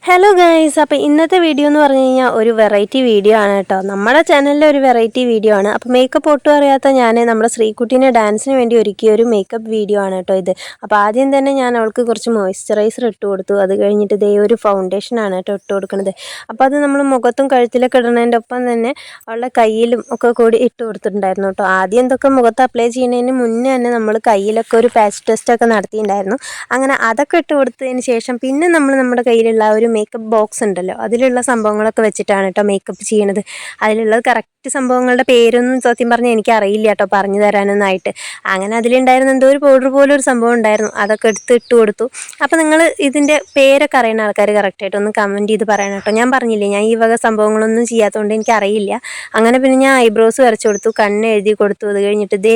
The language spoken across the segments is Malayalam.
ഹലോ ഗൈസ്, അപ്പോൾ ഇന്നത്തെ വീഡിയോ എന്ന് പറഞ്ഞു കഴിഞ്ഞാൽ ഒരു വെറൈറ്റി വീഡിയോ ആണ് കേട്ടോ. നമ്മുടെ ചാനലിലെ ഒരു വെറൈറ്റി വീഡിയോ ആണ്. അപ്പോൾ മേക്കപ്പ് ഒട്ടും അറിയാത്ത ഞാൻ നമ്മുടെ ശ്രീകുട്ടീനെ ഡാൻസിന് വേണ്ടി ഒരുക്കിയ ഒരു മേക്കപ്പ് വീഡിയോ ആണ് കേട്ടോ ഇത്. അപ്പോൾ ആദ്യം തന്നെ ഞാൻ അവൾക്ക് കുറച്ച് മോയ്സ്ചറൈസർ ഇട്ട് കൊടുത്തു. അത് കഴിഞ്ഞിട്ട് ഇതേ ഒരു ഫൗണ്ടേഷൻ ആണ് കേട്ടോ ഇട്ട് കൊടുക്കുന്നത്. അപ്പോൾ അത് നമ്മൾ മുഖത്തും കഴുത്തിലൊക്കെ ഇടുന്നതിൻ്റെ ഒപ്പം തന്നെ അവളുടെ കയ്യിലും ഒക്കെ കൂടി ഇട്ട് കൊടുത്തിട്ടുണ്ടായിരുന്നു കേട്ടോ. ആദ്യം എന്തൊക്കെ മുഖത്ത് അപ്ലൈ ചെയ്യുന്നതിന് മുന്നേ തന്നെ നമ്മൾ കയ്യിലൊക്കെ ഒരു പാച്ച് ടെസ്റ്റ് ഒക്കെ നടത്തിയിട്ടുണ്ടായിരുന്നു. അങ്ങനെ അതൊക്കെ ഇട്ട് കൊടുത്തതിന് ശേഷം പിന്നെ നമ്മൾ നമ്മുടെ കയ്യിലുള്ള ഒരു മേക്കപ്പ് ബോക്സ് ഉണ്ടല്ലോ, അതിലുള്ള സംഭവങ്ങളൊക്കെ വെച്ചിട്ടാണ് കേട്ടോ മേക്കപ്പ് ചെയ്യണത്. അതിലുള്ളത് കറക്റ്റ് സംഭവങ്ങളുടെ പേരൊന്നും സത്യം പറഞ്ഞാൽ എനിക്ക് അറിയില്ല കേട്ടോ പറഞ്ഞു തരാനൊന്നായിട്ട്. അങ്ങനെ അതിലുണ്ടായിരുന്ന എന്തോ ഒരു പൗഡർ പോലെ ഒരു സംഭവം ഉണ്ടായിരുന്നു, അതൊക്കെ ഇട്ട് കൊടുത്തു. അപ്പോൾ നിങ്ങൾ ഇതിൻ്റെ പേരൊക്കെ അറിയുന്ന ആൾക്കാർ കറക്റ്റായിട്ട് ഒന്ന് കമൻറ്റ് ചെയ്ത് പറയണം കേട്ടോ. ഞാൻ പറഞ്ഞില്ലേ, ഞാൻ ഈ വക സംഭവങ്ങളൊന്നും ചെയ്യാത്തതുകൊണ്ട് എനിക്കറിയില്ല. അങ്ങനെ പിന്നെ ഞാൻ ഐബ്രോസ് വരച്ചു കൊടുത്തു, കണ്ണ് എഴുതി കൊടുത്തു. അത് കഴിഞ്ഞിട്ട് ഇതേ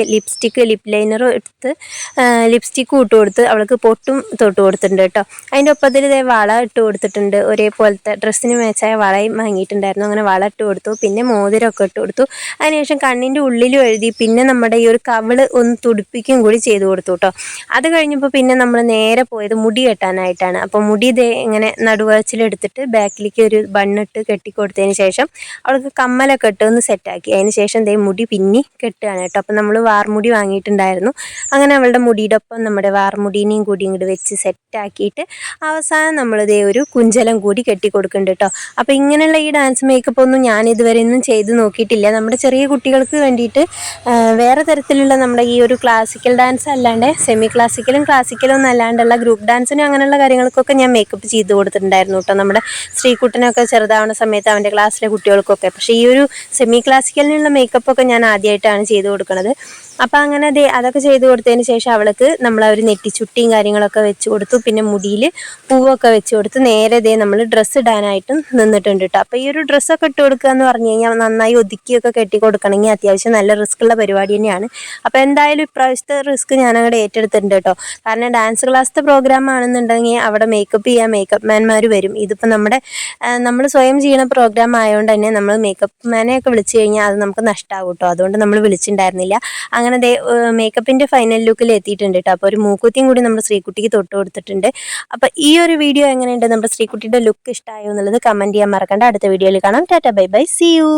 ലിപ് ലൈനറും എടുത്ത് ലിപ്സ്റ്റിക്കും ഇട്ട് കൊടുത്ത് അവൾക്ക് പൊട്ടും തൊട്ട് കൊടുത്തിട്ടുണ്ട് കേട്ടോ. അതിൻ്റെ ഒപ്പത്തിൽ ഇതേ വള ഇട്ട് കൊടുത്തിട്ടുണ്ട്, ഒരേപോലത്തെ ഡ്രസ്സിന് മാച്ചായ വളയും വാങ്ങിയിട്ടുണ്ടായിരുന്നു. അങ്ങനെ വള ഇട്ട് കൊടുത്തു, പിന്നെ മോതിരമൊക്കെ ഇട്ട് കൊടുത്തു. അതിനുശേഷം കണ്ണിൻ്റെ ഉള്ളിലും എഴുതി, പിന്നെ നമ്മുടെ ഈ ഒരു കവിള് ഒന്ന് തുടിപ്പിക്കുകയും കൂടി ചെയ്ത് കൊടുത്തു കേട്ടോ. അത് കഴിഞ്ഞപ്പോൾ പിന്നെ നമ്മൾ നേരെ പോയത് മുടി കെട്ടാനായിട്ടാണ്. അപ്പോൾ മുടി ഇതേ ഇങ്ങനെ നടുവച്ചിലെടുത്തിട്ട് ബാക്കിലേക്ക് ഒരു ബണ്ണിട്ട് കെട്ടിക്കൊടുത്തതിന് ശേഷം അവൾക്ക് കമ്മലൊക്കെ ഇട്ട് ഒന്ന് സെറ്റാക്കി. അതിന് ശേഷം ഇതേ മുടി പിന്നി കെട്ടുകയാണ് കേട്ടോ. അപ്പോൾ നമ്മൾ വാർമുടി വാങ്ങിയിട്ടുണ്ടായിരുന്നു. അങ്ങനെ അവളുടെ മുടിയുടെ ഒപ്പം നമ്മുടെ വാർമുടീനെയും കൂടി ഇങ്ങോട്ട് വെച്ച് സെറ്റാക്കിയിട്ട് അവസാനം നമ്മളിതേ ഒരു കുഞ്ചലം കൂടി കെട്ടി കൊടുക്കുന്നുണ്ട് കേട്ടോ. അപ്പോൾ ഇങ്ങനെയുള്ള ഈ ഡാൻസ് മേക്കപ്പ് ഒന്നും ഞാൻ ഇതുവരെ ഒന്നും ചെയ്ത് നോക്കിയിട്ടില്ല. നമ്മുടെ ചെറിയ കുട്ടികൾക്ക് വേണ്ടിയിട്ട് വേറെ തരത്തിലുള്ള നമ്മുടെ ഈ ഒരു ക്ലാസിക്കൽ ഡാൻസ് അല്ലാണ്ട് സെമി ക്ലാസിക്കലും ക്ലാസിക്കലും ഒന്നും അല്ലാണ്ടുള്ള ഗ്രൂപ്പ് ഡാൻസിനും അങ്ങനെയുള്ള കാര്യങ്ങൾക്കൊക്കെ ഞാൻ മേക്കപ്പ് ചെയ്ത് കൊടുത്തിട്ടുണ്ടായിരുന്നു കേട്ടോ. നമ്മുടെ ശ്രീകുട്ടനൊക്കെ ചെറുതാവുന്ന സമയത്ത് അവൻ്റെ ക്ലാസ്സിലെ കുട്ടികൾക്കൊക്കെ. പക്ഷേ ഈ ഒരു സെമി ക്ലാസിക്കലിനുള്ള മേക്കപ്പൊക്കെ ഞാൻ ആദ്യമായിട്ടാണ് ചെയ്ത് കൊടുക്കുന്നത്. അപ്പോൾ അങ്ങനെ അതൊക്കെ ചെയ്ത് കൊടുത്തതിന് ശേഷം അവൾക്ക് നമ്മൾ ഒരു നെറ്റിച്ചുട്ടിയും കാര്യങ്ങളൊക്കെ വെച്ച് കൊടുത്തു. പിന്നെ മുടിയിൽ പൂവൊക്കെ വെച്ച് കൊടുത്ത് നേരെ നമ്മൾ ഡ്രസ്സ് ഇടാനായിട്ടും നിന്നിട്ടുണ്ട് കേട്ടോ. അപ്പോൾ ഈ ഒരു ഡ്രസ്സൊക്കെ ഇട്ട് കൊടുക്കുക എന്ന് പറഞ്ഞു കഴിഞ്ഞാൽ നന്നായി ഒതുക്കിയൊക്കെ കെട്ടി കൊടുക്കണമെങ്കിൽ അത്യാവശ്യം നല്ല റിസ്ക് ഉള്ള പരിപാടി തന്നെയാണ്. അപ്പോൾ എന്തായാലും ഇപ്രാവശ്യത്തെ റിസ്ക് ഞാൻ അങ്ങോട്ട് ഏറ്റെടുത്തിട്ടുണ്ട് കേട്ടോ. കാരണം ഡാൻസ് ക്ലാസ്സിലെ പ്രോഗ്രാം ആണെന്നുണ്ടെങ്കിൽ അവിടെ മേക്കപ്പ് ചെയ്യാൻ മേക്കപ്പ് മാൻമാർ വരും. ഇതിപ്പോൾ നമ്മൾ സ്വയം ചെയ്യുന്ന പ്രോഗ്രാം ആയതുകൊണ്ട് തന്നെ നമ്മൾ മേക്കപ്പ് മാനെയൊക്കെ വിളിച്ചു കഴിഞ്ഞാൽ അത് നമുക്ക് നഷ്ടമാകും കേട്ടോ. അതുകൊണ്ട് നമ്മൾ വിളിച്ചിട്ടുണ്ടായിരുന്നില്ല. അങ്ങനെ മേക്കപ്പിൻ്റെ ഫൈനൽ ലുക്കിൽ എത്തിയിട്ടുണ്ട് കേട്ടോ. അപ്പോൾ ഒരു മൂക്കുത്തിയും കൂടി നമ്മുടെ ശ്രീകുട്ടിക്ക് തൊട്ട് കൊടുത്തിട്ടുണ്ട്. അപ്പോൾ ഈ ഒരു വീഡിയോ എങ്ങനെയുണ്ട്, നമ്മുടെ ശ്രീകുട്ടിയുടെ ലുക്ക് ഇഷ്ടമായോ എന്നുള്ളത് കമൻറ്റ് ചെയ്യാൻ മറക്കണ്ട. അടുത്ത വീഡിയോയിൽ കാണാം. ടാറ്റ ബൈ ബൈ, സീ യു.